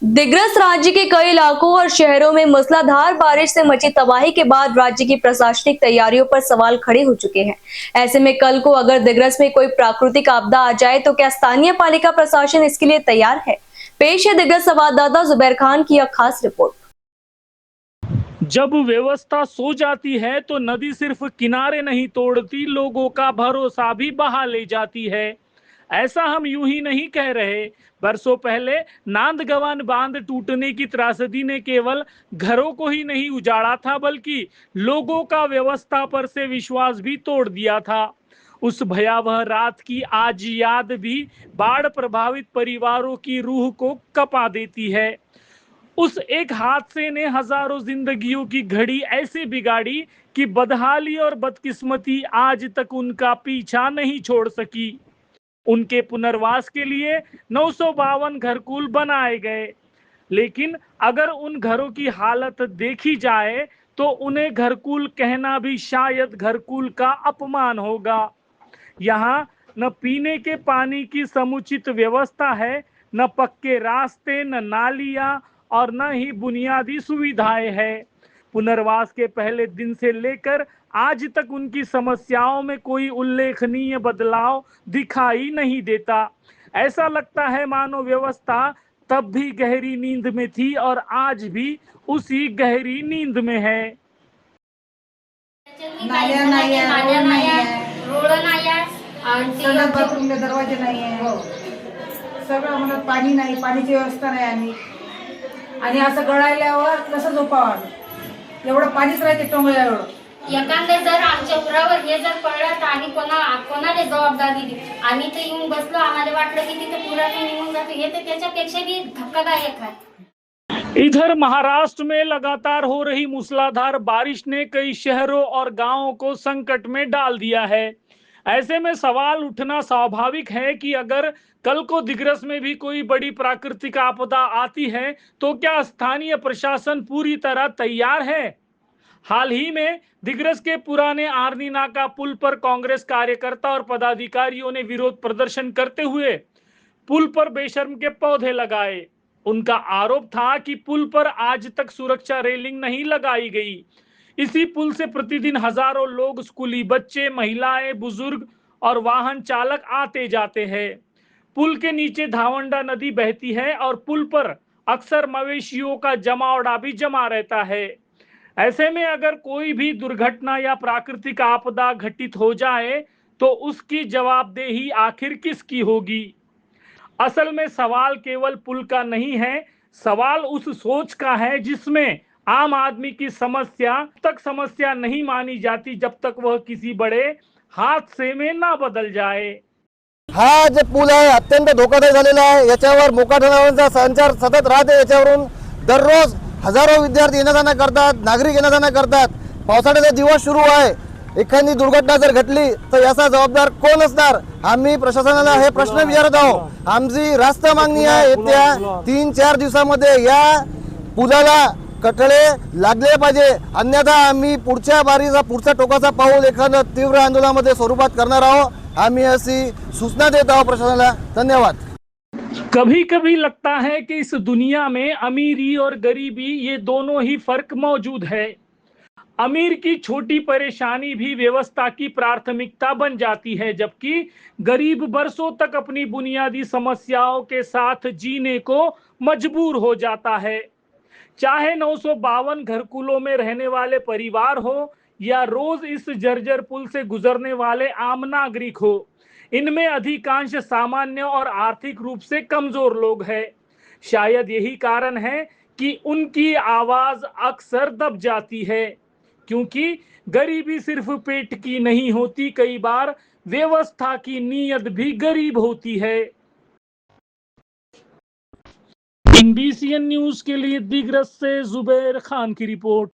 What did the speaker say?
दिग्रस्त राज्य के कई इलाकों और शहरों में मूसलाधार बारिश से मची तबाही के बाद राज्य की प्रशासनिक तैयारियों पर सवाल खड़े हो चुके हैं। ऐसे में कल को अगर दिग्रस्त में कोई प्राकृतिक आपदा आ जाए तो क्या स्थानीय पालिका प्रशासन इसके लिए तैयार है? पेश है दिग्रस्त संवाददाता जुबैर खान की यह खास रिपोर्ट। जब व्यवस्था सो जाती है तो नदी सिर्फ किनारे नहीं तोड़ती, लोगों का भरोसा भी बहा ले जाती है। ऐसा हम यूं ही नहीं कह रहे। बरसों पहले नांदगवान बांध टूटने की त्रासदी ने केवल घरों को ही नहीं उजाड़ा था, बल्कि लोगों का व्यवस्था पर से विश्वास भी तोड़ दिया था। उस भयावह रात की आज याद भी बाढ़ प्रभावित परिवारों की रूह को कपा देती है। उस एक हादसे ने हजारों जिंदगियों की घड़ी ऐसे बिगाड़ी कि बदहाली और बदकिस्मती आज तक उनका पीछा नहीं छोड़ सकी। उनके पुनर्वास के लिए 952 घरकुल बनाए गए, लेकिन अगर उन घरों की हालत देखी जाए तो उन्हें घरकुल कहना भी शायद घरकुल का अपमान होगा। यहाँ न पीने के पानी की समुचित व्यवस्था है, न पक्के रास्ते, न नालियां और न ही बुनियादी सुविधाएं हैं। पुनर्वास के पहले दिन से लेकर आज तक उनकी समस्याओं में कोई उल्लेखनीय बदलाव दिखाई नहीं देता। ऐसा लगता है मानो व्यवस्था तब भी गहरी नींद में थी और आज भी उसी गहरी नींद में है। नाल्या नाही आहे, रोड नाही आहे आणि संडास बाथरूमला दरवाजे नाही आहे। सगळं म्हणत पाणी नाही, पाण्याची व्यवस्था नाही आणि असं गळायल्यावर कसं झोपावं, एवढं पाणीच राहते टोंगळ्या एवढं। एखादे जर आमच्या पुरावर हे जर पडलं तर आम्ही कोणाला जबाबदारी दिली? आम्ही तर येऊन बसलो, आम्हाला वाटलं की तिथे पुरातून निघून जातो, हे तर त्याच्यापेक्षा भी धक्कादायक है। इधर महाराष्ट्र में लगातार हो रही मूसलाधार बारिश ने कई शहरों और गांवों को संकट में डाल दिया है। ऐसे में सवाल उठना स्वाभाविक है कि अगर कल को दिग्रस में भी कोई बड़ी प्राकृतिक आपदा आती है तो क्या स्थानीय प्रशासन पूरी तरह तैयार है? हाल ही में दिग्रस के पुराने आर्नी नाका पुल पर कांग्रेस कार्यकर्ता और पदाधिकारियों ने विरोध प्रदर्शन करते हुए पुल पर बेशर्म के पौधे लगाए। उनका आरोप था कि पुल पर आज तक सुरक्षा रेलिंग नहीं लगाई गई। इसी पुल से प्रतिदिन हजारों लोग, स्कूली बच्चे, महिलाएं, बुजुर्ग और वाहन चालक आते जाते हैं। पुल के नीचे धावंडा नदी बहती है और पुल पर अक्सर मवेशियों का जमावड़ा भी जमा रहता है। ऐसे में अगर कोई भी दुर्घटना या प्राकृतिक आपदा घटित हो जाए तो उसकी जवाबदेही आखिर किसकी होगी? असल में सवाल केवल पुल का नहीं है, सवाल उस सोच का है जिसमें आम आदमी की समस्या नहीं मानी जाती जब तक वह किसी बड़े हादसे में ना बदल जाए। हा जे पूल आहे अत्यंत धोकादायक झालेला आहे। याच्यावर मोकाटणाचा संचार सतत राहते। याच्यावरून दररोज हजारो विद्यार्थी येणं जाणं करतात, नागरिक येणं जाणं करतात। पावसाळ्याचा दिवस सुरू आहे, एखादी दुर्घटना जर घडली तर याचा जबाबदार कोण असणार? आम्ही प्रशासनाला हे प्रश्न विचारत आहोत। आमची रास्त मागणी आहे येत्या 3-4 दिवसामध्ये या पुलाला कटळे लागले पाहिजे, अन्यथा आम्ही पुढच्या टोकाचा पाऊल एखाद्या तीव्र आंदोलनामध्ये स्वरूपात करणार आहोत। आम्ही अशी सूचना देत आहोत प्रशासनाला। धन्यवाद। कभी कभी लगता है कि इस दुनिया में अमीरी और गरीबी ये दोनों ही फर्क मौजूद है। अमीर की छोटी परेशानी भी व्यवस्था की प्राथमिकता बन जाती है, जबकि गरीब बरसों तक अपनी बुनियादी समस्याओं के साथ जीने को मजबूर हो जाता है। चाहे 952 घरकुलों में रहने वाले परिवार हो या रोज इस जर्जर पुल से गुजरने वाले आम नागरिक हो, इनमें अधिकांश सामान्य और आर्थिक रूप से कमजोर लोग हैं। शायद यही कारण है कि उनकी आवाज अक्सर दब जाती है, क्योंकि गरीबी सिर्फ पेट की नहीं होती, कई बार व्यवस्था की नीयत भी गरीब होती है। इंडीसीएन न्यूज के लिए दिग्रस से जुबैर खान की रिपोर्ट।